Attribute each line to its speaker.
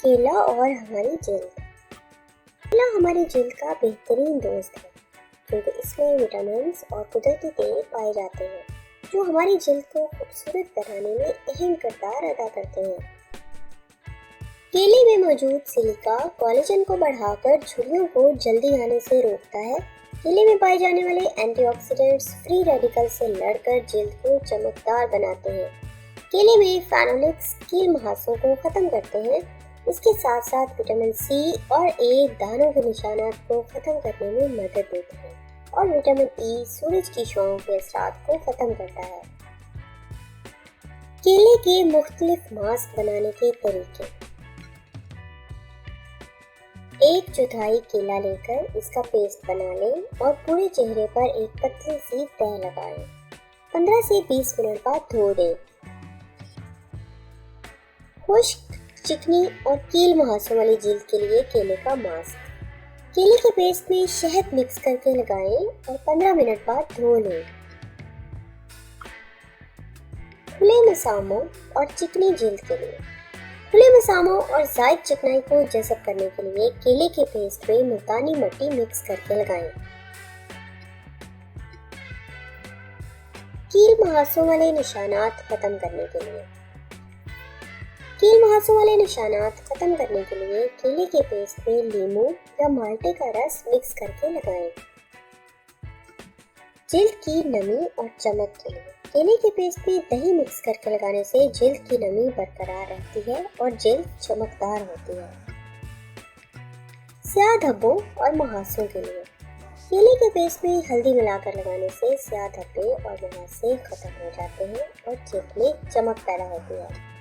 Speaker 1: केला और हमारी जल्द। केला हमारी जल्द का बेहतरीन दोस्त है क्योंकि इसमें विटामिन और कुदरती तेल पाए जाते हैं जो हमारी जल्द को खूबसूरत बनाने में अहम किरदार अदा करते हैं। केले में मौजूद सिलिका कोलेजन को बढ़ाकर झुर्रियों को जल्दी आने से रोकता है। केले में पाए जाने वाले एंटीऑक्सीडेंट्स फ्री रेडिकल से लड़कर जल्द को चमकदार बनाते हैं। केले में फेनोलिक्स कील मुहासों को खत्म करते हैं। इसके साथ साथ विटामिन सी और ए दानों के निशानात को खत्म करने में मदद देते हैं और विटामिन ई सूरज की छांव के असरात को खत्म करता है। केले के मुख्तलिफ मास्क बनाने के तरीके। 1/4 केला लेकर इसका पेस्ट बना लें और पूरे चेहरे पर एक पतली सी तह लगाएं। 15 से 20 मिनट बाद धो दें। खुश्क, चिकनी और कील मुहासों वाली जल्द के लिए केले का मास्क। केले के पेस्ट में शहद मिक्स करके लगाएं और 15 मिनट बाद धो लें। खुले मसामों और चिकनी जल्द के लिए। खुले मसामों और जायद चिकनाई को जज़ब करने के लिए केले के पेस्ट में मुल्तानी मिट्टी मिक्स करके लगाएं। कील मुहासों वाले निशानात खत्म करने के लिए। कील मुहासों वाले निशानात खत्म करने के लिए केले के पेस्ट में लीमू या माल्टे का रस मिक्स करके लगाएं। जल्द की नमी और चमक के लिए केले के पेस्ट में दही मिक्स करके लगाने से जल्द की नमी बरकरार रहती है और जल्द चमकदार होती है। स्याह धब्बों और मुहासों के लिए केले के पेस्ट में हल्दी मिलाकर लगाने से स्याह धब्बे और मुहासे खत्म हो जाते हैं और जल्द में चमक पैदा होती है।